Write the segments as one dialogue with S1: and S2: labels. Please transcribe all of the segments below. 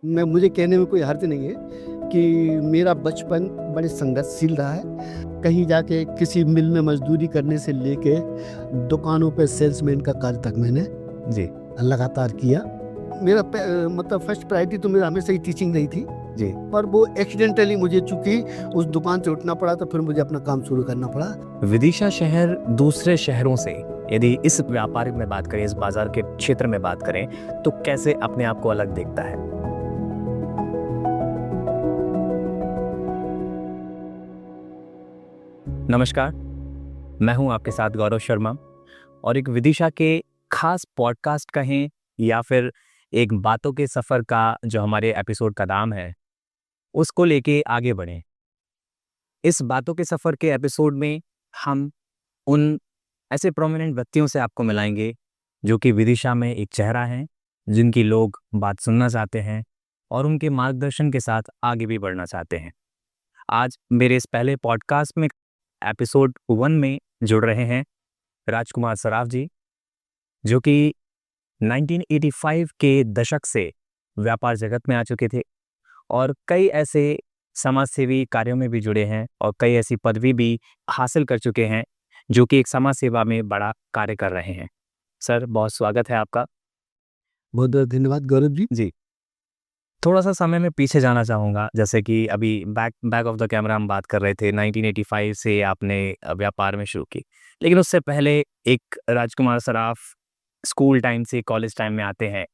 S1: मुझे कहने में कोई हर्ज नहीं है कि मेरा बचपन बड़े संघर्षशील रहा है। कहीं जाके किसी मिल में मज़दूरी करने से लेके दुकानों पे सेल्समैन का कार्य तक मैंने
S2: जी,
S1: लगातार किया। मेरा मतलब फर्स्ट प्रायोरिटी तो मेरा हमेशा ही टीचिंग रही थी,
S2: जी।
S1: पर वो एक्सीडेंटली मुझे चूँकि उस दुकान से उठना पड़ा तो फिर मुझे अपना काम शुरू करना पड़ा।
S2: विदिशा शहर दूसरे शहरों से यदि इस व्यापार में बात करें, इस बाज़ार के क्षेत्र में बात करें, तो कैसे अपने आप को अलग देखता है? नमस्कार, मैं हूं आपके साथ गौरव शर्मा और एक विदिशा के खास पॉडकास्ट कहें या फिर एक बातों के सफ़र का जो हमारे एपिसोड का नाम है, उसको लेके आगे बढ़ें। इस बातों के सफ़र के एपिसोड में हम उन ऐसे प्रोमिनेंट व्यक्तियों से आपको मिलाएंगे जो कि विदिशा में एक चेहरा हैं, जिनकी लोग बात सुनना चाहते हैं और उनके मार्गदर्शन के साथ आगे भी बढ़ना चाहते हैं। आज मेरे इस पहले पॉडकास्ट में एपिसोड 1 में जुड़ रहे हैं राजकुमार सराफ जी, जो कि 1985 के दशक से व्यापार जगत में आ चुके थे और कई ऐसे समाज सेवी कार्यों में भी जुड़े हैं और कई ऐसी पदवी भी हासिल कर चुके हैं, जो कि एक समाज सेवा में बड़ा कार्य कर रहे हैं। सर, बहुत स्वागत है आपका।
S1: बहुत-बहुत धन्यवाद गौरव जी।
S2: जी, थोड़ा-सा समय में पीछे जाना चाहूँगा, जैसे कि अभी back back of the camera हम बात कर रहे थे, 1985 से आपने व्यापार में शुरू की। लेकिन उससे पहले एक राजकुमार सराफ स्कूल टाइम से कॉलेज टाइम में आते हैं।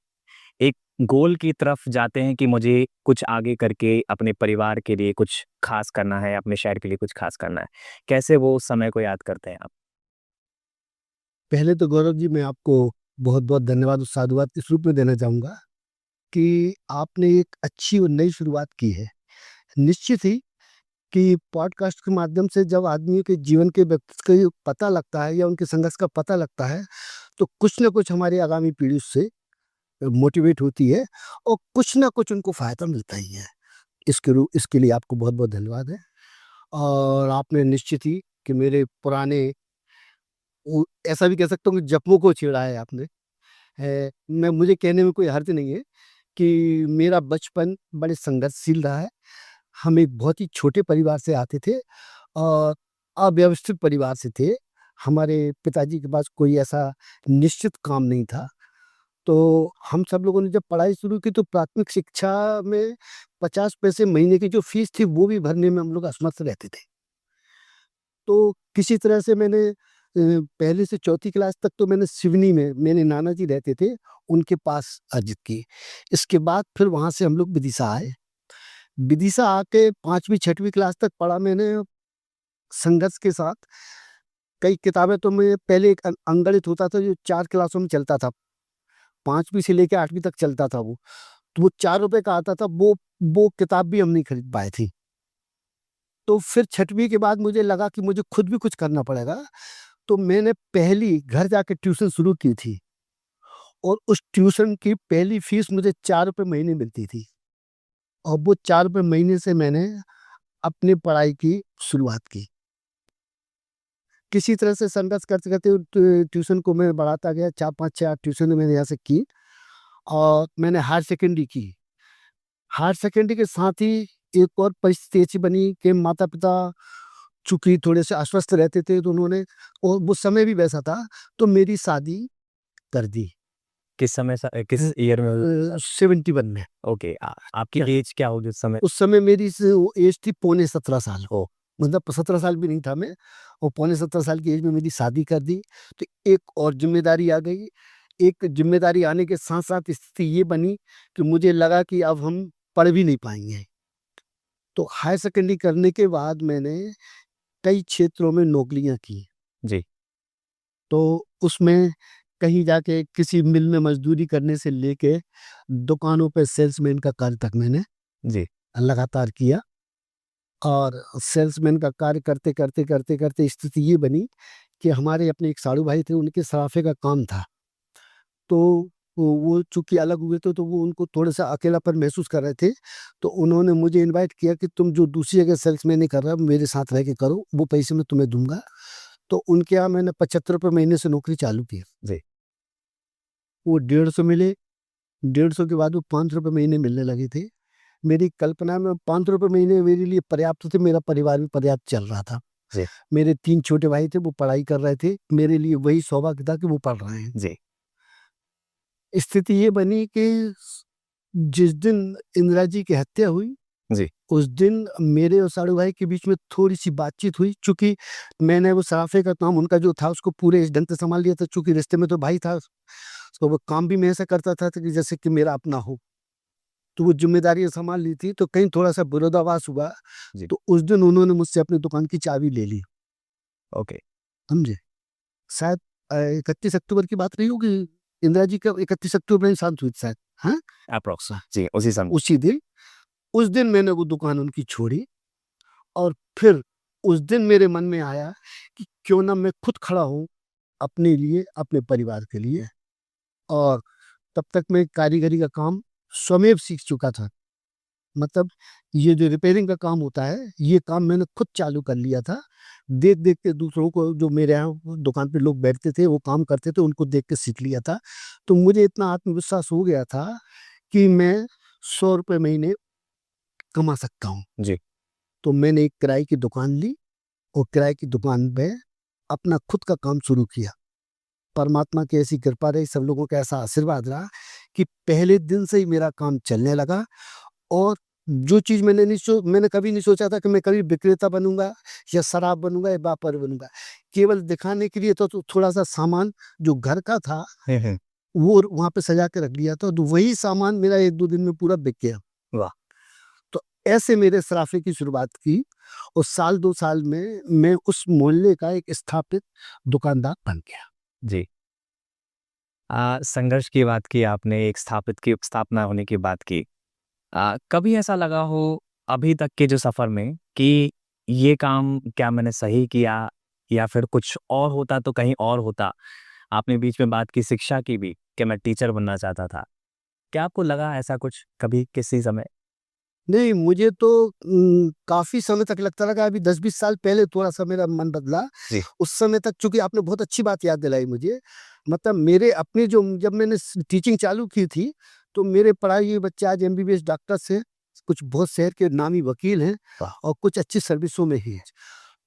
S2: एक गोल की तरफ जाते हैं कि मुझे कुछ आगे करके अपने परिवार के लिए कुछ ख़ास करना है, अपने शहर के लिए कुछ ख़ास करना है। कैसे वो समय को याद करते हैं आप?
S1: पहले तो गौरव जी मैं आपको बहुत-बहुत धन्यवाद और साधुवाद इस रूप में देना चाहूँगा कि आपने एक अच्छी और नई शुरुआत की है। निश्चित ही कि पॉडकास्ट के माध्यम से जब आदमी के जीवन के व्यक्तित्व का पता लगता है या उनके संघर्ष का पता लगता है, तो कुछ न कुछ हमारी आगामी पीढ़ी उससे मोटिवेट होती है और कुछ न कुछ उनको फ़ायदा मिलता ही है। इसके लिए आपको बहुत-बहुत धन्यवाद है। और आपने निश्चित ही कि मेरे पुराने वो ऐसा भी कह सकता हूँ कि जख्मों को छेड़ा है आपने। मुझे कहने में कोई हर्ज नहीं है कि मेरा बचपन बड़े संघर्षशील रहा है। हम एक बहुत ही छोटे परिवार से आते थे और अव्यवस्थित परिवार से थे। हमारे पिताजी के पास कोई ऐसा निश्चित काम नहीं था। तो हम सब लोगों ने जब पढ़ाई शुरू की तो प्राथमिक शिक्षा में 50 पैसे महीने की जो फ़ीस थी वो भी भरने में हम लोग असमर्थ रहते थे। तो किसी तरह से मैंने पहली से चौथी क्लास तक तो मैंने सिवनी में मेरे नाना जी रहते थे, उनके पास अर्जित की। इसके बाद फिर वहाँ से हम लोग विदिशा आए। विदिशा आके 5वीं 6वीं क्लास तक पढ़ा मैंने संघर्ष के साथ। कई किताबें तो मैं पहले एक अंगणित होता था जो 4 क्लासों में चलता था। 5वीं से लेके 8वीं तक चलता था वो। तो वो ₹4 का आता था, वो किताब भी हम नहीं खरीद पाए थे। तो फिर 6वीं के बाद मुझे लगा कि मुझे खुद भी कुछ करना पड़ेगा। तो मैंने पहली घर जाके ट्यूशन शुरू की थी और उस ट्यूशन की पहली फीस मुझे ₹4 महीने मिलती थी और वो ₹4 महीने से मैंने अपनी पढ़ाई की शुरुआत की। किसी तरह से संघर्ष करते-करते ट्यूशन को मैं बढ़ाता गया, 4, 5, 6 ट्यूशन मैंने यहाँ से की और मैंने हायर सेकेंडरी की। हायर सेकेंडरी के साथ ही एक और परिस्थिति ऐसी बनी कि माता-पिता चूँकि थोड़े-से अस्वस्थ रहते थे तो उन्होंने और वो समय भी वैसा था, तो मेरी शादी कर दी।
S2: किस ईयर में?
S1: 71 में।
S2: ओके, आपकी एज क्या होगी उस समय?
S1: उस समय मेरी एज थी पौने 17 साल। मतलब 17 साल भी नहीं था मैं और पौने 17 साल की एज में मेरी शादी कर दी। तो एक और ज़िम्मेदारी आ गई। एक ज़िम्मेदारी आने के साथ-साथ स्थिति ये बनी कि मुझे लगा कि अब हम पढ़ भी नहीं पाएँगे। तो हायर सेकेंडरी करने के बाद मैंने कई क्षेत्रों में नौकरियाँ की।
S2: जी,
S1: तो उसमें कहीं जाके किसी मिल में मज़दूरी करने से लेके दुकानों पे सेल्समैन का कार्य तक मैंने
S2: जी।
S1: लगातार किया। और सेल्समैन का कार्य करते स्थिति ये बनी कि हमारे अपने एक साड़ू भाई थे, उनके सराफे का काम था। तो वो चूँकि अलग हुए थे, तो वो उनको थोड़ा-सा अकेलापन महसूस कर रहे थे। तो उन्होंने मुझे इनवाइट किया कि तुम जो दूसरी जगह सेल्समैनी कर रहे हो, मेरे साथ रह के करो, वो पैसे मैं तुम्हें दूँगा। तो उनके यहाँ मैंने ₹75 महीने से नौकरी चालू की।
S2: जी,
S1: वो 150 मिले, 150 के बाद वो 500 रुपये महीने मिलने लगे थे। मेरी कल्पना में 500 रुपये महीने मेरे लिए पर्याप्त थे, मेरा परिवार भी पर्याप्त चल रहा था।
S2: जी।
S1: मेरे 3 छोटे भाई थे, वो पढ़ाई कर रहे थे, मेरे लिए वही सौभाग्य था कि वो पढ़ रहे हैं।
S2: जी।
S1: स्थिति ये बनी कि जिस दिन इंदिरा जी की हत्या हुई,
S2: जी।
S1: उस दिन मेरे और साड़ू भाई के बीच में थोड़ी-सी बातचीत हुई, चूँकि मैंने वो सराफे का काम उनका जो था उसको पूरे इस ढंग से सँभाल लिया था, चूँकि रिश्ते में तो भाई था, तो वो काम भी मैं ऐसा करता था कि जैसे कि मेरा अपना हो। तो वो ज़िम्मेदारियाँ सँभाल ली थी, तो कहीं थोड़ा-सा विरोधाभास हुआ,
S2: जी।
S1: तो उस दिन उन्होंने मुझसे अपनी दुकान की चाबी ले ली,
S2: ओके।
S1: समझे? शायद 31 अक्टूबर की बात रही होगी, इंदिरा जी का 31 अक्टूबर में शांत हुई थी शायद, हाँ?
S2: एप्रॉक्स जी, उसी समय।
S1: उसी दिन उस दिन मैंने वो दुकान उनकी छोड़ी और फिर उस दिन मेरे मन में आया कि क्यों ना मैं खुद खड़ा हूँ अपने लिए, अपने परिवार के लिए। और तब तक मैं कारीगरी का काम स्वयं सीख चुका था। मतलब ये जो रिपेयरिंग का काम होता है, ये काम मैंने खुद चालू कर लिया था। देख-देख के दूसरों को, जो मेरे यहाँ दुकान पे लोग बैठते थे, वो काम करते थे, उनको देख के सीख लिया था। तो मुझे इतना आत्मविश्वास हो गया था कि मैं ₹100 महीने कमा सकता हूँ।
S2: जी।
S1: तो मैंने एक किराए की दुकान ली और किराए की दुकान पे अपना खुद का काम शुरू किया। परमात्मा की ऐसी कृपा रही, सब लोगों का ऐसा आशीर्वाद रहा कि पहले दिन से ही मेरा काम चलने लगा। और जो चीज़ मैंने कभी नहीं सोचा था कि मैं कभी विक्रेता बनूँगा या शराब बनूँगा या व्यापारी बनूँगा। केवल दिखाने के लिए तो थोड़ा-सा सामान जो घर का था,
S2: हुँ, हुँ।
S1: वो वहाँ पे सजा के रख लिया था, तो वही सामान मेरा 1-2 दिन में पूरा बिक गया।
S2: वाह!
S1: तो ऐसे मेरे सराफे की शुरुआत की और साल 2 साल में मैं उस मोहल्ले का एक स्थापित दुकानदार बन गया।
S2: जी। संघर्ष की बात की आपने, एक स्थापना होने की बात की। कभी ऐसा लगा हो अभी तक के जो सफ़र में कि ये काम क्या मैंने सही किया या फिर कुछ और होता तो कहीं और होता? आपने बीच में बात की शिक्षा की भी कि मैं टीचर बनना चाहता था। क्या आपको लगा ऐसा कुछ कभी किसी समय?
S1: नहीं, मुझे तो काफ़ी समय तक लगता रहा, अभी 10-20 साल पहले थोड़ा-सा मेरा मन बदला।
S2: जी।
S1: उस समय तक, चूँकि आपने बहुत अच्छी बात याद दिलाई मुझे, मतलब मेरे अपने जो, जब मैंने टीचिंग चालू की थी, तो मेरे पढ़ाए हुए बच्चे आज एमबीबीएस डॉक्टर्स हैं, कुछ बहुत शहर के नामी वकील हैं
S2: वाह!
S1: और कुछ अच्छी सर्विसों में ही हैं।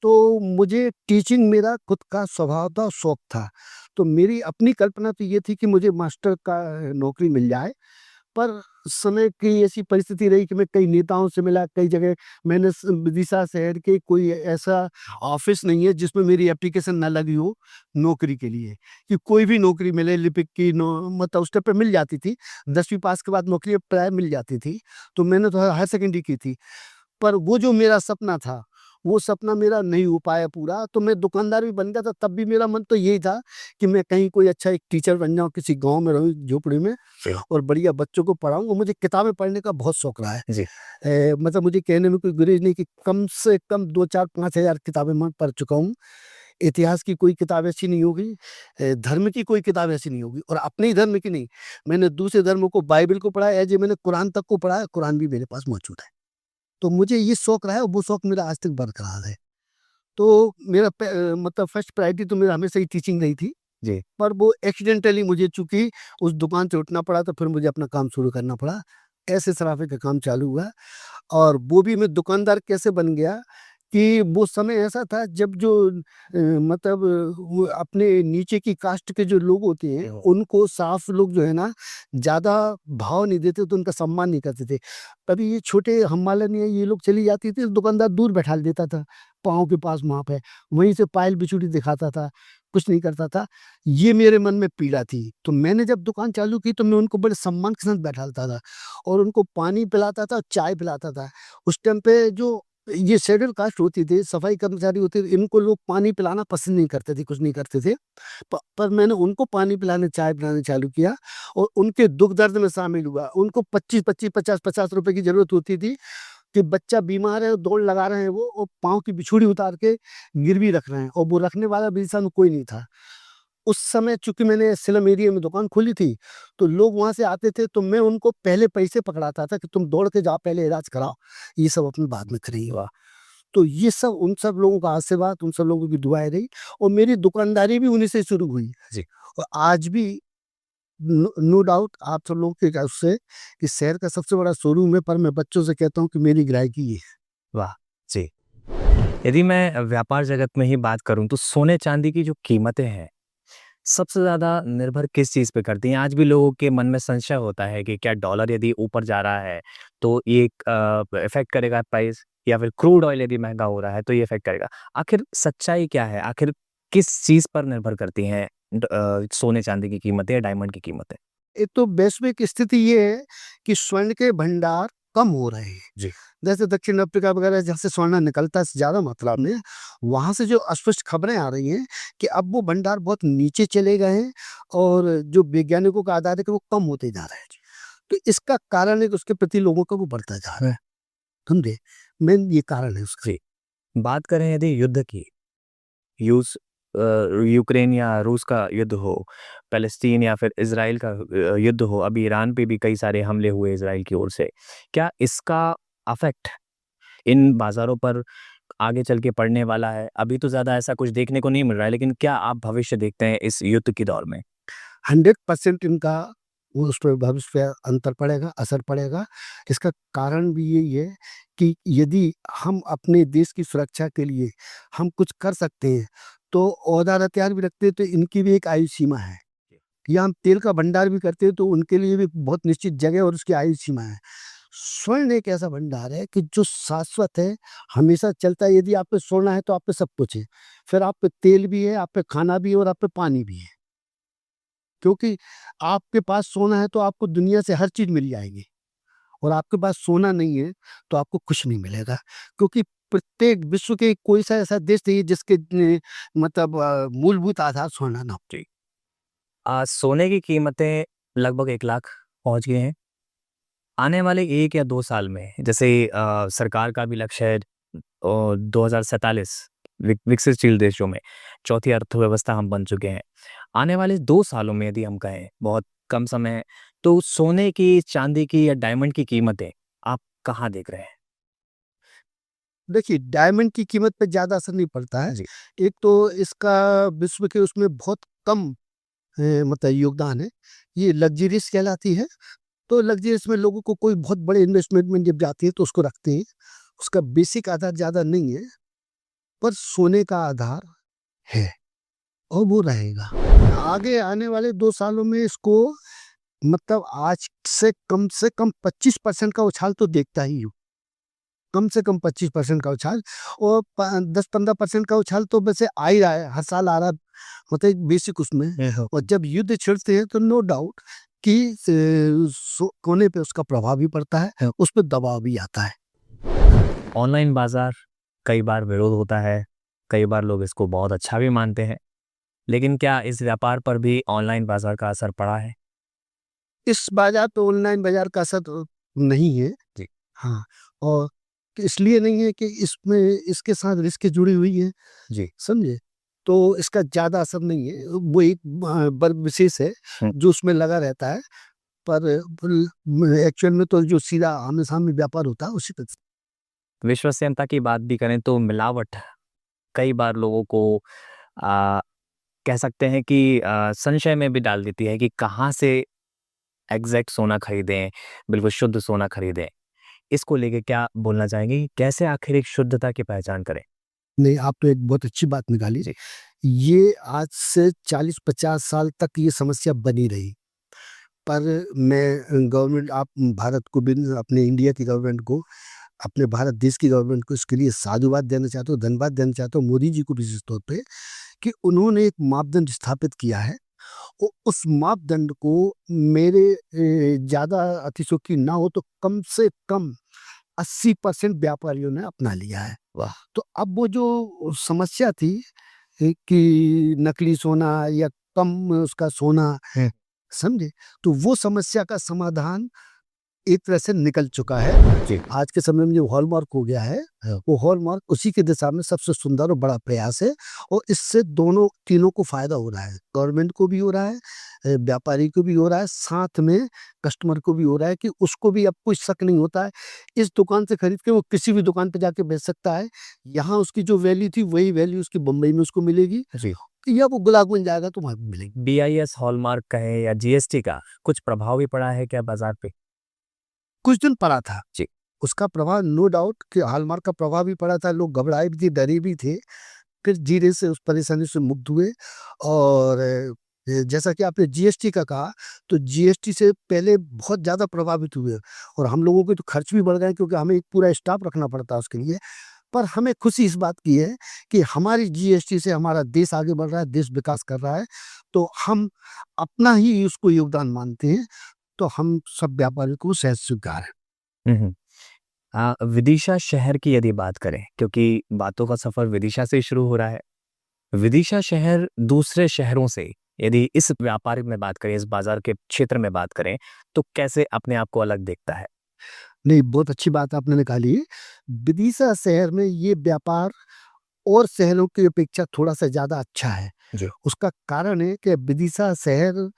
S1: तो मुझे टीचिंग मेरा खुद का स्वभाव था, शौक था। तो मेरी अपनी कल्पना तो ये थी कि मुझे मास्टर का नौकरी मिल जाए। पर समय की ऐसी परिस्थिति रही कि मैं कई नेताओं से मिला, कई जगह मैंने विदिशा शहर के कोई ऐसा ऑफिस नहीं है जिसमें मेरी एप्लीकेशन ना लगी हो नौकरी के लिए, कि कोई भी नौकरी मिले लिपिक की, मतलब उस टाइम पे मिल जाती थी। 10वीं पास के बाद नौकरी प्राय मिल जाती थी। तो मैंने तो हायर सेकेंडरी की थी। पर वो जो मेरा सपना था, वो सपना मेरा नहीं हो पाया पूरा, तो मैं दुकानदार भी बन गया था, तब भी मेरा मन तो यही था कि मैं कहीं कोई अच्छा एक टीचर बन जाऊँ, किसी गाँव में रहूँ, झोपड़ी में,
S2: जी।
S1: और बढ़िया बच्चों को पढ़ाऊँ। और मुझे किताबें पढ़ने का बहुत शौक रहा है।
S2: जी।
S1: मतलब मुझे कहने में कोई गुरेज नहीं कि कम से कम 2, 4, 5,000 किताबें मैं पढ़ चुका हूँ। इतिहास की कोई किताब ऐसी नहीं होगी, धर्म की कोई किताब ऐसी नहीं होगी, और अपने ही धर्म की नहीं, मैंने दूसरे धर्मों को, बाइबल को पढ़ा है, ऐसे मैंने कुरान तक को पढ़ा है, कुरान भी मेरे पास मौजूद है। तो मुझे ये शौक रहा है और वो शौक मेरा आज तक बरकरार है। तो मेरा मतलब फर्स्ट प्रायोरिटी तो मेरा हमेशा ही टीचिंग रही थी।
S2: जी।
S1: पर वो एक्सीडेंटली मुझे, चूँकि उस दुकान से उठना पड़ा, तो फिर मुझे अपना काम शुरू करना पड़ा। ऐसे सराफे का काम चालू हुआ। और वो भी मैं दुकानदार कैसे बन गया कि वो समय ऐसा था जब जो मतलब वो अपने नीचे की कास्ट के जो लोग होते हैं, उनको साफ लोग जो है ना, ज़्यादा भाव नहीं देते, तो उनका सम्मान नहीं करते थे। कभी ये छोटे हमालन या ये लोग चली जाती थी, तो दुकानदार दूर बैठा देता था, पाँव के पास वहाँ पे, वहीं से पायल बिछुड़ी दिखाता था, कुछ नहीं करता था। ये मेरे मन में पीड़ा थी। तो मैंने जब दुकान चालू की, तो मैं उनको बड़े सम्मान के साथ बैठाता था और उनको पानी पिलाता था, चाय पिलाता था। उस टाइम पे जो ये शेड्यूल कास्ट होती थी, सफाई कर्मचारी होते थे, इनको लोग पानी पिलाना पसंद नहीं करते थे, कुछ नहीं करते थे। पर मैंने उनको पानी पिलाने, चाय पिलाने चालू किया और उनके दुःख दर्द में शामिल हुआ। उनको 25-25, 50-50 रुपए की ज़रूरत होती थी कि बच्चा बीमार है, दौड़ लगा रहे हैं वो, और पाँव की बिछुड़ी उतार के गिरवी रख रहे हैं, और वो रखने वाला भी इंसान कोई नहीं था। उस समय चूँकि मैंने स्लम एरिया में दुकान खोली थी, तो लोग वहाँ से आते थे, तो मैं उनको पहले पैसे पकड़ाता था कि तुम दौड़ के जाओ, पहले इलाज कराओ, ये सब अपनी बाद में करिए।
S2: वाह!
S1: तो ये सब उन सब लोगों का आशीर्वाद, उन सब लोगों की दुआएँ रही, और मेरी दुकानदारी भी उन्हीं से शुरू हुई।
S2: जी।
S1: और आज भी नो डाउट आप सब लोगों के उससे कि शहर का सबसे बड़ा शोरूम है, पर मैं बच्चों से कहता हूँ कि मेरी ग्राहकी ये है।
S2: वाह! जी। यदि मैं व्यापार जगत में ही बात करूँ तो सोने-चांदी की जो कीमतें हैं, सबसे ज़्यादा निर्भर किस चीज़ पे करती हैं? आज भी लोगों के मन में संशय होता है कि क्या डॉलर यदि ऊपर जा रहा है, तो ये इफ़ेक्ट करेगा प्राइस, या फिर क्रूड ऑयल यदि महँगा हो रहा है, तो ये इफ़ेक्ट करेगा। आखिर सच्चाई क्या है? आखिर किस चीज़ पर निर्भर करती हैं सोने-चांदी की कीमतें या डायमंड की कीमतें?
S1: एक तो वैश्विक स्थिति ये है कि स्वर्ण के भंडार कम हो रहे हैं।
S2: जी।
S1: जैसे दक्षिण अफ्रीका वगैरह जहाँ से स्वर्ण निकलता है ज़्यादा मात्रा में, वहाँ से जो अस्पष्ट खबरें आ रही हैं कि अब वो भंडार बहुत नीचे चले गए हैं और जो वैज्ञानिकों का आधार है कि वो कम होते जा रहे हैं। तो इसका कारण है कि उसके प्रति लोगों का वो बढ़ता जा रहा है। समझे? मेन ये कारण है उसका।
S2: जी। बात करें यदि युद्ध की, यूस यूक्रेन या रूस का युद्ध हो, फ़लस्तीन या फिर इज़राइल का युद्ध हो, अभी ईरान पे भी कई सारे हमले हुए इज़राइल की ओर से। क्या इसका इफ़ेक्ट इन बाज़ारों पर आगे चल के पड़ने वाला है? अभी तो ज़्यादा ऐसा कुछ देखने को नहीं मिल रहा है, लेकिन क्या आप भविष्य देखते हैं इस युद्ध के दौर में?
S1: 100% इनका वो उस पे भविष्य पे अंतर पड़ेगा, असर पड़ेगा। इसका कारण भी यही है कि यदि हम अपने देश की सुरक्षा के लिए हम कुछ कर सकते हैं, तो औज़ार हथियार भी रखते हैं, तो इनकी भी एक आयु सीमा है। या हम तेल का भंडार भी करते हैं, तो उनके लिए भी बहुत निश्चित जगह और उसकी आयु सीमा है। स्वर्ण एक ऐसा भंडार है कि जो शाश्वत है, हमेशा चलता है। यदि आप पे सोना है, तो आप पे सब कुछ है। फिर आप पे तेल भी है, आप पे खाना भी है और आप पे पानी भी है। क्योंकि आपके पास सोना है तो आपको दुनिया से हर चीज़ मिल जाएगी और आपके पास सोना नहीं है तो आपको कुछ नहीं मिलेगा। क्योंकि प्रत्येक विश्व के कोई सा ऐसा देश नहीं है जिसके मतलब मूलभूत आधार सोना ना हो।
S2: जी। सोने की कीमतें लगभग 1 लाख पहुँच गए हैं। आने वाले 1 या 2 साल में जैसे सरकार का भी लक्ष्य है 2047 विकसितशील देशों में चौथी अर्थव्यवस्था हम बन चुके हैं। आने वाले 2 सालों में यदि हम कहें, बहुत कम समय है, तो सोने की, चांदी की या डायमंड की कीमतें आप कहाँ देख रहे हैं?
S1: देखिए, डायमंड की कीमत पे ज़्यादा असर नहीं पड़ता है।
S2: जी।
S1: एक तो इसका विश्व के उसमें बहुत कम मतलब योगदान है। ये लग्ज़रीज़ कहलाती है, तो लग्ज़रीज़ में लोगों को कोई बहुत बड़े इन्वेस्टमेंट में जब जाती है तो उसको रखते हैं। उसका बेसिक आधार ज़्यादा नहीं है, पर सोने का आधार है और वो रहेगा। आगे आने वाले 2 सालों में इसको मतलब आज से कम 25% का उछाल तो देखता ही हूँ। कम से कम 25% का उछाल और प 10-15% का उछाल तो वैसे आ ही रहा है, हर साल आ रहा है, मतलब एक बेसिक उसमें। और जब युद्ध छिड़ते हैं तो नो डाउट कि सोने पे उसका प्रभाव भी पड़ता है, उस पे दबाव भी आता है।
S2: ऑनलाइन बाज़ार, कई बार विरोध होता है, कई बार लोग इसको बहुत अच्छा भी मानते हैं। लेकिन क्या इस व्यापार पर भी ऑनलाइन बाज़ार का असर पड़ा है?
S1: इस बाज़ार पे ऑनलाइन बाज़ार का असर नहीं है।
S2: जी।
S1: हाँ, और इसलिए नहीं है कि इसमें इसके साथ रिस्क जुड़ी हुई है,
S2: जी।
S1: समझे? तो इसका ज़्यादा असर नहीं है। वो एक वर्ग विशेष है
S2: हुँ।
S1: जो उसमें लगा रहता है, पर एक्चुअल में तो जो सीधा आमने-सामने व्यापार होता है उसी पे।
S2: विश्वसनीयता की बात भी करें तो मिलावट कई बार लोगों को अ, कह सकते हैं कि संशय में भी डाल देती है कि कहाँ से एग्ज़ैक्ट सोना खरीदें, बिल्कुल शुद्ध सोना खरीदें। इसको लेके क्या बोलना चाहेंगे कि कैसे आखिर एक शुद्धता की पहचान करें?
S1: नहीं, आप तो एक बहुत अच्छी बात निकाली।
S2: जी।
S1: ये आज से 40-50 साल तक ये समस्या बनी रही। पर मैं गवर्नमेंट आप भारत को भी अपने इंडिया की गवर्नमेंट को, अपने भारत देश की गवर्नमेंट को इसके लिए साधुवाद देना चाहता हूँ, धन्यवाद देना चाहता हूँ, मोदी जी को विशेष तौर पे कि उन्होंने एक मापदंड स्थापित किया है। उस मापदंड को मेरे ज़्यादा अतिशयोक्ति ना हो तो कम से कम 80% व्यापारियों ने अपना लिया है।
S2: वाह!
S1: तो अब वो जो समस्या थी कि नकली सोना या कम उसका सोना,
S2: हुँ।
S1: समझे? तो वो समस्या का समाधान एक तरह से निकल चुका है।
S2: जी।
S1: आज के समय में जो हॉलमार्क हो गया है, वो हॉलमार्क उसी की दिशा में सबसे सुंदर और बड़ा प्रयास है और इससे दोनों तीनों को फ़ायदा हो रहा है। गवर्नमेंट को भी हो रहा है, व्यापारी को भी हो रहा है, साथ में कस्टमर को भी हो रहा है कि उसको भी अब कोई शक नहीं होता है। इस दुकान से खरीद के वो किसी भी दुकान पे जाके बेच सकता है। यहाँ उसकी जो वैल्यू थी, वही वैल्यू उसकी बम्बई में उसको मिलेगी।
S2: जी।
S1: या वो गुलाब बन जाएगा तो वहाँ भी मिलेंगे।
S2: बीआईएस हॉलमार्क कहें या जीएसटी का कुछ प्रभाव भी पड़ा है क्या बाजार पे?
S1: कुछ दिन पड़ा था।
S2: जी।
S1: उसका प्रभाव नो डाउट कि हॉलमार्क का प्रभाव भी पड़ा था, लोग घबराए भी थे, डरे भी थे। फिर धीरे से उस परेशानी से मुक्त हुए और जैसा कि आपने जीएसटी का कहा, तो जीएसटी से पहले बहुत ज़्यादा प्रभावित हुए और हम लोगों के तो खर्च भी बढ़ गए क्योंकि हमें एक पूरा स्टाफ रखना पड़ता है उसके लिए। पर हमें खुशी इस बात की है कि हमारी जीएसटी से हमारा देश आगे बढ़ रहा है, देश विकास कर रहा है, तो हम अपना ही उसको योगदान मानते हैं, तो हम सब व्यापारियों को सहज स्वीकार है।
S2: हुँ, हुँ। विदिशा शहर की यदि बात करें, क्योंकि बातों का सफ़र विदिशा से ही शुरू हो रहा है। विदिशा शहर दूसरे शहरों से यदि इस व्यापार में बात करें, इस बाज़ार के क्षेत्र में बात करें, तो कैसे अपने आप को अलग देखता है?
S1: नहीं, बहुत अच्छी बात आपने निकाली। विदिशा शहर में ये व्यापार और शहरों की अपेक्षा थोड़ा-सा ज़्यादा अच्छा है।
S2: जी।
S1: उसका कारण है कि विदिशा शहर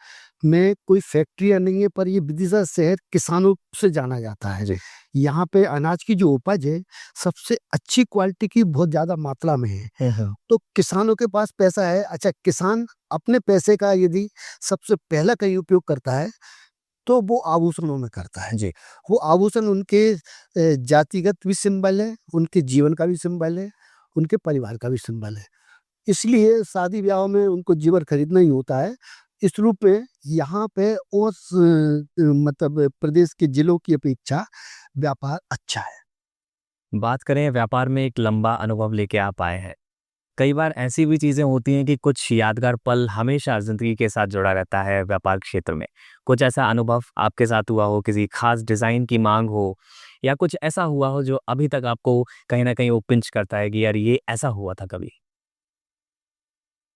S1: में कोई फैक्ट्रियाँ नहीं है, पर ये विदिशा शहर किसानों से जाना जाता है।
S2: जी।
S1: यहाँ पे अनाज की जो उपज है, सबसे अच्छी क्वालिटी की बहुत ज़्यादा मात्रा में है।
S2: हुँ, हुँ।
S1: तो किसानों के पास पैसा है। अच्छा, किसान अपने पैसे का यदि सबसे पहला कहीं उपयोग करता है, तो वो आभूषणों में करता है।
S2: जी।
S1: वो आभूषण उनके जातिगत भी सिंबल है, उनके जीवन का भी सिंबल है, उनके परिवार का भी सिंबल है। इसलिए शादी-ब्याह में उनको ज़ेवर खरीदना ही होता है। इस रूप में यहाँ पे और मतलब प्रदेश के जिलों की अपेक्षा व्यापार अच्छा है।
S2: बात करें व्यापार में एक लंबा अनुभव लेके आप आए हैं। कई बार ऐसी भी चीज़ें होती हैं कि कुछ यादगार पल हमेशा ज़िंदगी के साथ जुड़ा रहता है व्यापार क्षेत्र में। कुछ ऐसा अनुभव आपके साथ हुआ हो, किसी ख़ास डिज़ाइन की माँग हो या कुछ ऐसा हुआ हो जो अभी तक आपको कहीं न कहीं वो पिंच करता है कि यार ये ऐसा हुआ था कभी?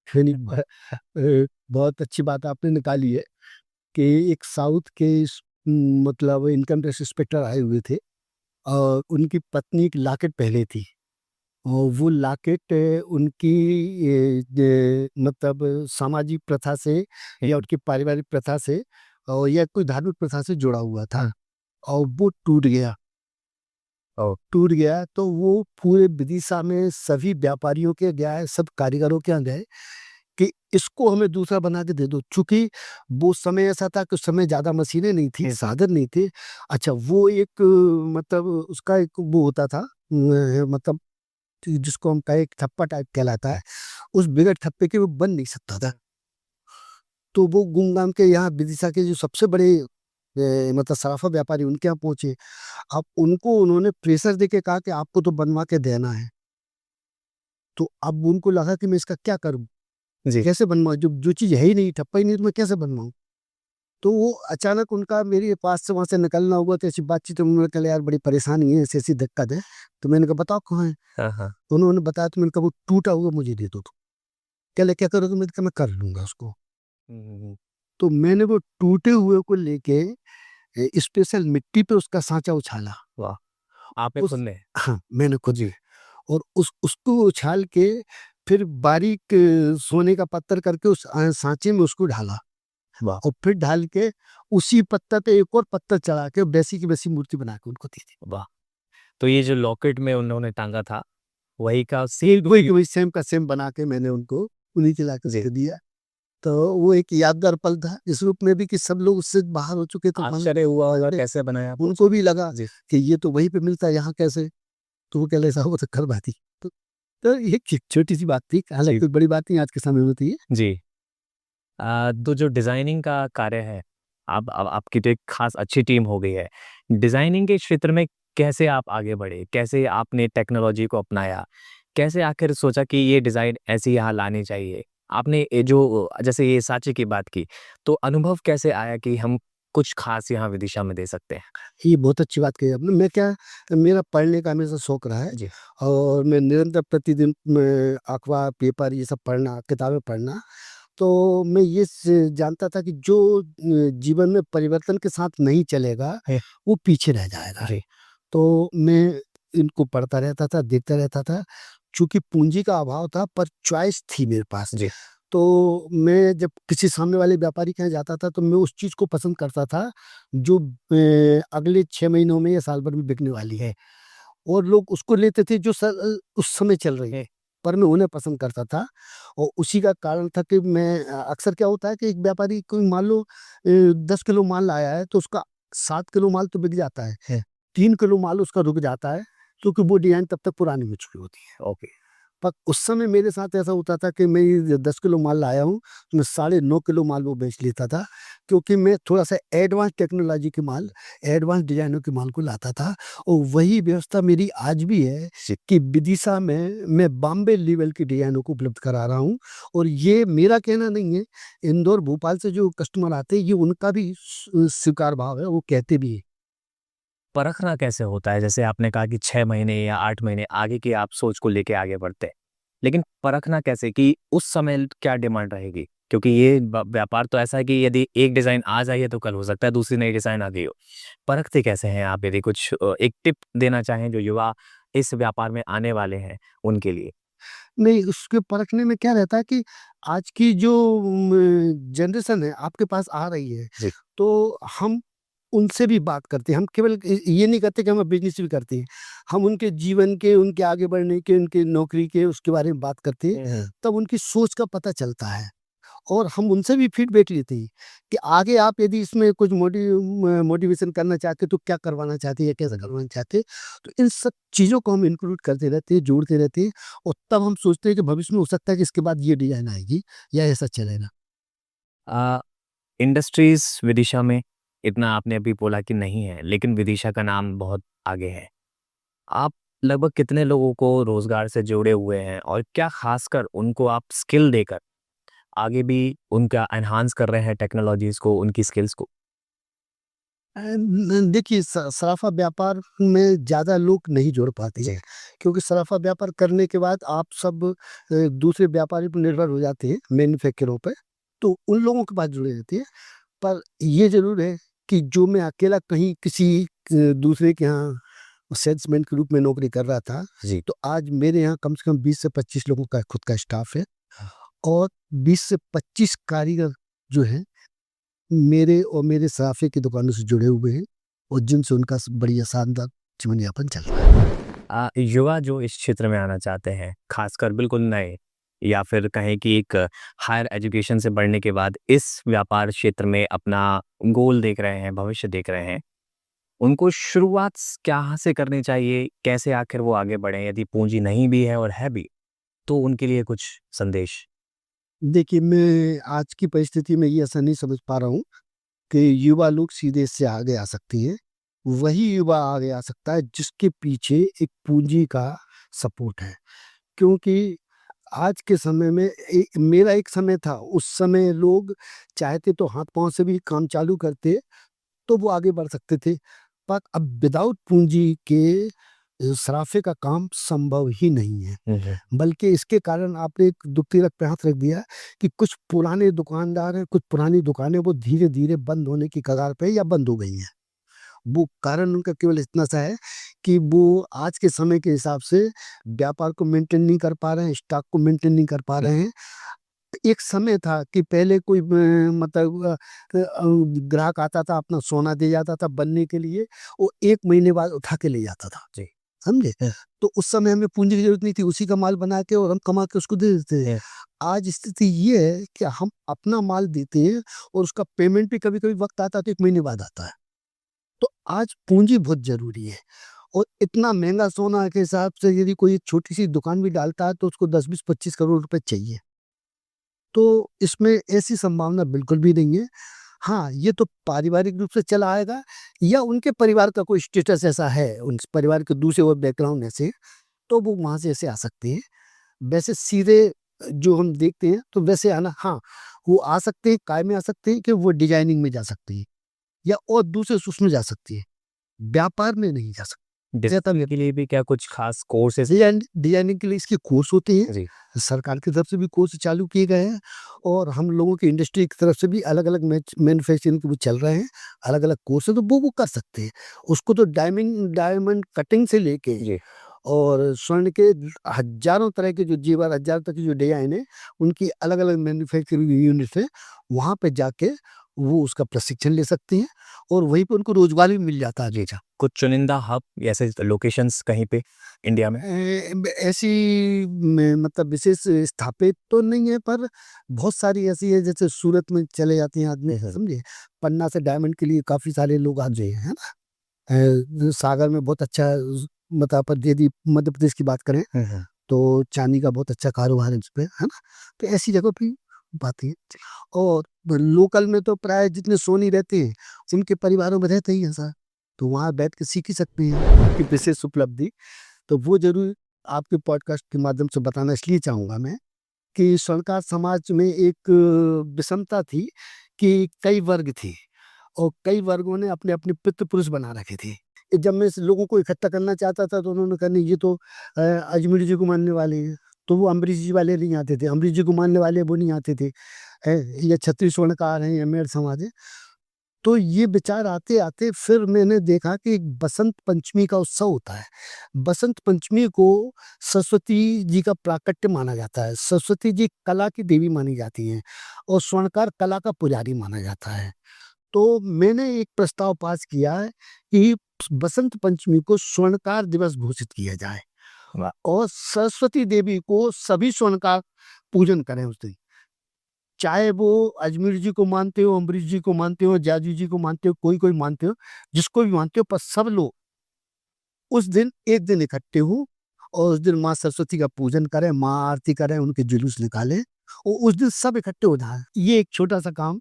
S1: यानी बहुत अच्छी बात आपने निकाली है कि एक साउथ के मतलब इनकम टैक्स इंस्पेक्टर आए हुए थे और उनकी पत्नी एक लॉकेट पहने थी और वो लॉकेट उनकी मतलब सामाजिक प्रथा से या उनकी पारिवारिक प्रथा से और या कोई धार्मिक प्रथा से जुड़ा हुआ था और वो टूट गया।
S2: ओह!
S1: टूट गया तो वो पूरे विदिशा में सभी व्यापारियों के गए, सब कारीगरों के यहाँ गए कि इसको हमें दूसरा बना के दे दो। चूँकि वो समय ऐसा था कि उस समय ज़्यादा मशीनें नहीं थी, साधन नहीं थे। अच्छा, वो एक मतलब उसका एक वो होता था मतलब जिसको हम कहें एक ठप्पा टाइप कहलाता है, उस बगैर ठप्पे के वो बन नहीं सकता था। तो वो गुमगाम के यहाँ विदिशा के जो सबसे बड़े मतलब सराफा व्यापारी उनके यहाँ पहुँचे। अब उनको उन्होंने प्रेशर देके कहा कि आपको तो बनवा के देना है। तो अब उनको लगा कि मैं इसका क्या करूँ?
S2: जी।
S1: कैसे बनवाऊँ? जब जो चीज़ है ही नहीं, ठप्पा ही नहीं, तो मैं कैसे बनवाऊँ? तो वो अचानक उनका मेरे पास से वहाँ से निकलना हुआ, तो ऐसी बातचीत में उन्होंने कहा, यार बड़ी परेशानी है, ऐसी-ऐसी दिक्कत है। तो मैंने कहा बताओ कहाँ है?
S2: हाँ, हाँ।
S1: तो उन्होंने बताया, तो मैंने कहा वो टूटा हुआ मुझे दे दो तुम। कहले क्या करोगे? मैंने कहा मैं कर लूँगा उसको।
S2: हुँ, हुँ, हुँ।
S1: तो मैंने वो टूटे हुए को लेके स्पेशल मिट्टी पे उसका साँचा उछाला।
S2: वाह! आपने खुद
S1: उस
S2: ने?
S1: हाँ, मैंने खुद
S2: जी।
S1: और उसको उछाल के फिर बारीक सोने का पत्थर करके उस साँचे में उसको ढाला
S2: वाह!
S1: और फिर ढाल के उसी पत्थर पे एक और पत्थर चढ़ा के वैसी की वैसी मूर्ति बना के उनको दी थी।
S2: वाह! तो ये जो लॉकेट में उन्होंने टाँगा था, वही का
S1: सेम वही
S2: सेम
S1: की वही सेम का सेम बना के मैंने उनको उन्हीं के लाके
S2: जी।
S1: दे दिया। तो वो एक यादगार पल था इस रूप में भी कि सब लोग उससे बाहर हो चुके थे वहाँ
S2: आश्चर्य हुआ होगा
S1: पे।
S2: कैसे बनाया आपको
S1: उनको
S2: उसको?
S1: भी लगा
S2: जी।
S1: कि ये तो वहीं पे मिलता है, यहाँ कैसे? तो वो कह रहे साहब वो तो करवा दी। तो ये एक छोटी-सी बात थी, हालाँकि
S2: जी।
S1: कोई बड़ी बात नहीं आज के समय में होती है।
S2: जी। तो जो डिज़ाइनिंग का कार्य है, अब आपकी तो एक ख़ास अच्छी टीम हो गई है। डिज़ाइनिंग के क्षेत्र में कैसे आप आगे बढ़े? कैसे आपने टेक्नोलॉजी को अपनाया? कैसे आखिर सोचा कि ये डिज़ाइन ऐसी यहाँ लानी चाहिए? आपने ये जो जैसे ये साँचे की बात की, तो अनुभव कैसे आया कि हम कुछ ख़ास यहाँ विदिशा में दे सकते हैं?
S1: ये बहुत अच्छी बात कही आपने। मैं क्या मेरा पढ़ने का हमेशा शौक रहा है
S2: जी।
S1: और मैं निरंतर प्रतिदिन मैं अखबार, पेपर ये सब पढ़ना, किताबें पढ़ना। तो मैं ये जानता था कि जो जीवन में परिवर्तन के साथ नहीं चलेगा,
S2: है।
S1: वो पीछे रह जाएगा।
S2: जी।
S1: तो मैं इनको पढ़ता रहता था, देखता रहता था। चूँकि पूँजी का अभाव था पर चॉइस थी मेरे पास।
S2: जी।
S1: तो मैं जब किसी सामने वाले व्यापारी के यहाँ जाता था तो मैं उस चीज़ को पसंद करता था जो अगले 6 महीनों में या साल भर में बिकने वाली है और लोग उसको लेते थे जो उस समय चल रही है। पर मैं उन्हें पसंद करता था और उसी का कारण था कि मैं अक्सर क्या होता है कि एक व्यापारी कोई मान लो 10 किलो माल लाया है तो उसका 7 किलो माल तो बिक जाता है। 3 किलो माल उसका रुक जाता है क्योंकि वो डिज़ाइन तब तक पुरानी हो चुकी होती है।
S2: ओके।
S1: पर उस समय मेरे साथ ऐसा होता था कि मैं ये 10 किलो माल लाया हूँ, तो मैं 9.5 किलो माल वो बेच लेता था, क्योंकि मैं थोड़ा-सा एडवांस टेक्नोलॉजी के माल, एडवांस डिज़ाइनों के माल को लाता था और वही व्यवस्था मेरी आज भी है कि विदिशा में मैं बॉम्बे लेवल की डिज़ाइनों को उपलब्ध करा रहा हूँ और ये मेरा कहना नहीं है, इंदौर, भोपाल से जो कस्टमर आते हैं, ये उनका भी स्वीकार भाव है, वो कहते भी हैं।
S2: परखना कैसे होता है? जैसे आपने कहा कि 6 महीने या 8 महीने आगे की आप सोच को लेके आगे बढ़ते हैं। लेकिन परखना कैसे कि उस समय क्या डिमांड रहेगी? क्योंकि ये ब व्यापार तो ऐसा है कि यदि एक डिज़ाइन आज आई है तो कल हो सकता है दूसरी नई डिज़ाइन आ गई हो। परखते कैसे हैं आप, यदि कुछ एक टिप देना चाहें जो युवा इस व्यापार में आने वाले हैं उनके लिए?
S1: नहीं, उसके परखने में क्या रहता है कि आज की जो जनरेशन है आपके पास आ रही है,
S2: जी।
S1: तो हम उनसे भी बात करते हैं। हम केवल ये नहीं करते कि हम बिज़नेस भी करते हैं। हम उनके जीवन के, उनके आगे बढ़ने के, उनकी नौकरी के, उसके बारे में बात करते हैं,
S2: हुँ, हुँ।
S1: तब उनकी सोच का पता चलता है। और हम उनसे भी फीडबैक लेते हैं कि आगे आप यदि इसमें कुछ मोटिवेशन करना चाहते हैं तो क्या करवाना चाहते हैं या कैसे करवाना चाहते हैं। तो इन सब चीज़ों को हम इंक्लूड करते रहते हैं, जोड़ते रहते हैं और तब हम सोचते हैं कि भविष्य में हो सकता है कि इसके बाद ये डिज़ाइन आएगी या ऐसा चलेगा।
S2: अ, इंडस्ट्रीज़ विदिशा में इतना आपने अभी बोला कि नहीं है, लेकिन विदिशा का नाम बहुत आगे है। आप लगभग कितने लोगों को रोज़गार से जोड़े हुए हैं और क्या ख़ासकर उनको आप स्किल देकर आगे भी उनका एनहांस कर रहे हैं टेक्नोलॉजीज़ को, उनकी स्किल्स को?
S1: न देखिए सराफा व्यापार में ज़्यादा लोग नहीं जुड़ पाते
S2: जी।
S1: हैं, क्योंकि सराफा व्यापार करने के बाद आप सब दूसरे व्यापारी पर निर्भर हो जाते हैं, मैन्युफैक्चरों पे, तो उन लोगों के पास जुड़े रहते हैं। पर ये ज़रूर है कि जो मैं अकेला कहीं किसी दूसरे के यहाँ सेल्समैन के रूप में नौकरी कर रहा था,
S2: जी।
S1: तो आज मेरे यहाँ कम से कम 20 से 25 लोगों का खुद का स्टाफ है और 20 से 25 कारीगर जो हैं, मेरे और मेरे सराफे की दुकानों से जुड़े हुए हैं और जिनसे उनका बढ़िया शानदार जीवन यापन चल रहा है।
S2: युवा जो इस क्षेत्र में आना चाहते हैं, ख़ासकर बिल्कुल नए या फिर कहें कि एक हायर एजुकेशन से बढ़ने के बाद इस व्यापार क्षेत्र में अपना गोल देख रहे हैं, भविष्य देख रहे हैं, उनको शुरुआत कहाँ से करनी चाहिए? कैसे आखिर वो आगे बढ़ें? यदि पूँजी नहीं भी है और है भी, तो उनके लिए कुछ संदेश?
S1: देखिए, मैं आज की परिस्थिति में ये ऐसा नहीं समझ पा रहा हूँ कि युवा लोग सीधे इससे आगे आ सकते हैं। वही युवा आगे आ सकता है जिसके पीछे एक पूँजी का सपोर्ट है। क्योंकि आज के समय में मेरा एक समय था, उस समय लोग चाहते तो हाथ-पाँव से भी काम चालू करते, तो वो आगे बढ़ सकते थे। पर अब विदाउट पूँजी के सराफे का काम संभव ही नहीं है।
S2: हुँ, हुँ।
S1: बल्कि इसके कारण आपने एक दुखती रख पे हाथ रख दिया कि कुछ पुराने दुकानदार हैं, कुछ पुरानी दुकानें वो धीरे-धीरे बंद होने की कगार पे या बंद हो गई हैं। वो कारण उनका केवल इतना सा है कि वो आज के समय के हिसाब से व्यापार को मेंटेन नहीं कर पा रहे हैं, स्टॉक को मेंटेन नहीं कर पा रहे हैं। एक समय था कि पहले कोई मतलब ग्राहक आता था, अपना सोना दे जाता था बनने के लिए, वो 1 महीने बाद उठा के ले जाता था।
S2: जी।
S1: समझे?
S2: हुँ,
S1: तो उस समय हमें पूँजी की ज़रूरत नहीं थी, उसी का माल बना के और हम कमा के उसको दे देते थे।
S2: हुँ।
S1: आज स्थिति ये है कि हम अपना माल देते हैं और उसका पेमेंट भी कभी-कभी वक़्त आता है तो 1 महीने बाद आता है। तो आज पूँजी बहुत ज़रूरी है और इतना महँगा सोना के हिसाब से यदि कोई एक छोटी-सी दुकान भी डालता है तो उसको 10, 20, 25 करोड़ रुपए चाहिए। तो इसमें ऐसी संभावना बिल्कुल भी नहीं है। हाँ, ये तो पारिवारिक रूप से चला आएगा या उनके परिवार का कोई स्टेटस ऐसा है, उन परिवार के दूसरे और बैकग्राउंड ऐसे, तो वो वहाँ से ऐसे आ सकते हैं। वैसे सीधे जो हम देखते हैं तो वैसे आना हाँ, वो आ सकते हैं, काय में आ सकते हैं कि वो डिज़ाइनिंग में जा सकती है या और दूसरे उसमें जा सकती है। व्यापार में नहीं जा सकती। ज़्यादा
S2: डिज़ाइनिंग के लिए भी क्या कुछ ख़ास कोर्सेज़?
S1: डिज़ाइनिंग के लिए इसके कोर्स होते हैं।
S2: जी।
S1: सरकार की तरफ से भी कोर्स चालू किए गए हैं और हम लोगों की इंडस्ट्री की तरफ से भी अलग-अलग मैन्युफैक्चरिंग के वो चल रहे हैं, अलग-अलग कोर्स है तो वो कर सकते हैं। उसको तो डायमंड कटिंग से लेके
S2: जी।
S1: और स्वर्ण के हज़ारों तरह के जो जेवर, हज़ार तक की जो डिज़ाइन है, उनकी अलग-अलग मैन्युफैक्चरिंग यूनिट्स हैं, वहाँ पे जाके वो उसका प्रशिक्षण ले सकते हैं और वहीं पे उनको रोज़गार भी मिल जाता है। जी हाँ।
S2: कुछ चुनिंदा हब ऐसे लोकेशंस कहीं पे इंडिया में?
S1: ऐसी मतलब विशेष स्थापित तो नहीं है, पर बहुत सारी ऐसी है, जैसे सूरत में चले जाते हैं आदमी, समझे? पन्ना से डायमंड के लिए काफ़ी सारे लोग आ गए हैं ना? सागर में बहुत अच्छा मतलब अपन यदि मध्य प्रदेश की बात करें तो चांदी का बहुत अच्छा कारोबार है उसपे, है ना? तो ऐसी जगह पे बात है। और लोकल में तो प्राय जितने सोनी रहते हैं, उनके परिवारों में रहते ही हैं सर, तो वहाँ बैठ के सीख ही सकते हैं कि विशेष उपलब्धि। तो वो ज़रूर आपके पॉडकास्ट के माध्यम से बताना इसलिए चाहूँगा मैं कि स्वर्णकार समाज में एक विषमता थी कि कई वर्ग थे और कई वर्गों ने अपने-अपने पितृ-पुरुष बना रखे थे। जब मैं इस लोगों को इकट्ठा करना चाहता था तो उन्होंने कहा नहीं, ये तो अजमेर जी को मानने वाले हैं, तो वो अम्बरीश जी वाले नहीं आते थे, अम्बरीश जी को मानने वाले वो नहीं आते थे। ये छत्तीस स्वर्णकार हैं, ये मेड़ समाज है। तो ये विचार आते-आते फिर मैंने देखा कि बसंत पंचमी का उत्सव होता है। बसंत पंचमी को सरस्वती जी का प्राकट्य माना जाता है। सरस्वती जी कला की देवी मानी जाती हैं और स्वर्णकार कला का पुजारी माना जाता है। तो मैंने एक प्रस्ताव पास किया है कि बसंत पंचमी को स्वर्णकार दिवस घोषित किया जाए
S2: वाह!
S1: और सरस्वती देवी को सभी स्वर्णकार पूजन करें उस दिन। चाहे वो अजमेर जी को मानते हो, अम्बरीश जी को मानते हो, जाजू जी को मानते हो, कोई-कोई मानते हो, जिसको भी मानते हो, पर सब लोग उस दिन एक दिन इकट्ठे हों और उस दिन माँ सरस्वती का पूजन करें, माँ आरती करें, उनके जुलूस निकालें और उस दिन सब इकट्ठे हो जाएँ। ये एक छोटा-सा काम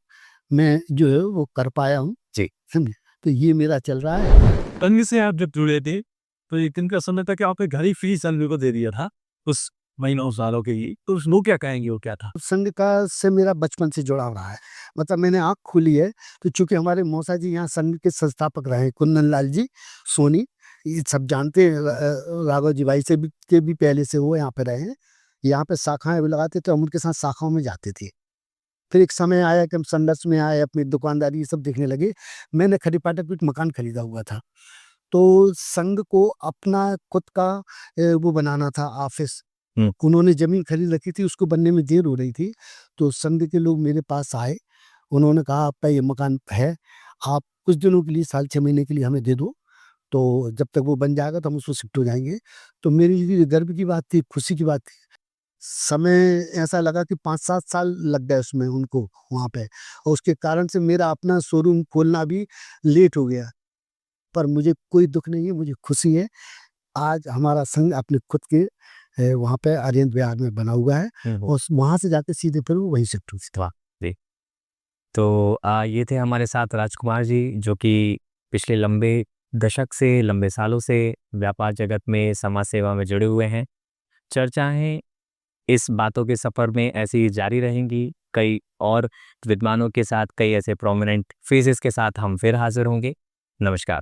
S1: मैं जो है वो कर पाया हूँ।
S2: जी।
S1: समझे? तो ये मेरा चल रहा है।
S3: तंग से आप जब जुड़े थे, तो एक दिन का समय था कि आपने घर ही फ्री सैलरी को दे दिया था, उस महीनों सालों के लिए, तो वो क्या कहेंगे, वो क्या था?
S1: संघ का से मेरा बचपन से जुड़ाव रहा है। मतलब मैंने आँख खोली है, तो चूँकि हमारे मौसा जी यहाँ संघ के संस्थापक रहे हैं, कुंदन लाल जी सोनी, ये सब जानते हैं। राघव जी भाई से भी के भी पहले से वो यहाँ पे रहे हैं। यहाँ पे शाखाएँ भी लगाते थे, हम उनके साथ शाखाओं में जाते थे। फिर एक समय आया कि हम संघर्ष में आए, अपनी दुकानदारी ये सब देखने लगे। मैंने खरी फाटक पे एक मकान खरीदा हुआ था। तो संघ को अपना खुद का वो बनाना था ऑफ़िस।
S2: हुँ।
S1: उन्होंने ज़मीन खरीद रखी थी, उसको बनने में देर हो रही थी, तो संघ के लोग मेरे पास आए। उन्होंने कहा आपका ये मकान है, आप कुछ दिनों के लिए, साल 6 महीने के लिए हमें दे दो, तो जब तक वो बन जाएगा तो हम उसमें शिफ्ट हो जाएँगे। तो मेरे लिए गर्व की बात थी, खुशी की बात थी। समय ऐसा लगा कि 5-7 साल लग गए उसमें उनको वहाँ पे, और उसके कारण से मेरा अपना शोरूम खोलना भी लेट हो गया। पर मुझे कोई दुःख नहीं है, मुझे खुशी है। आज हमारा संघ अपने खुद के वहाँ पे आर्यन विहार में बना हुआ है
S2: हुँ, हुँ।
S1: और वहाँ से जाके सीधे फिर वो वहीं शिफ्ट हुई थी।
S2: वाह! जी। तो ये थे हमारे साथ राजकुमार जी, जो कि पिछले लंबे दशक से, लंबे सालों से व्यापार जगत में, समाज सेवा में जुड़े हुए हैं। चर्चाएँ इस बातों के सफ़र में ऐसे ही जारी रहेंगी। कई और विद्वानों के साथ, कई ऐसे प्रोमिनेंट फेसेस के साथ हम फिर हाज़िर होंगे। नमस्कार।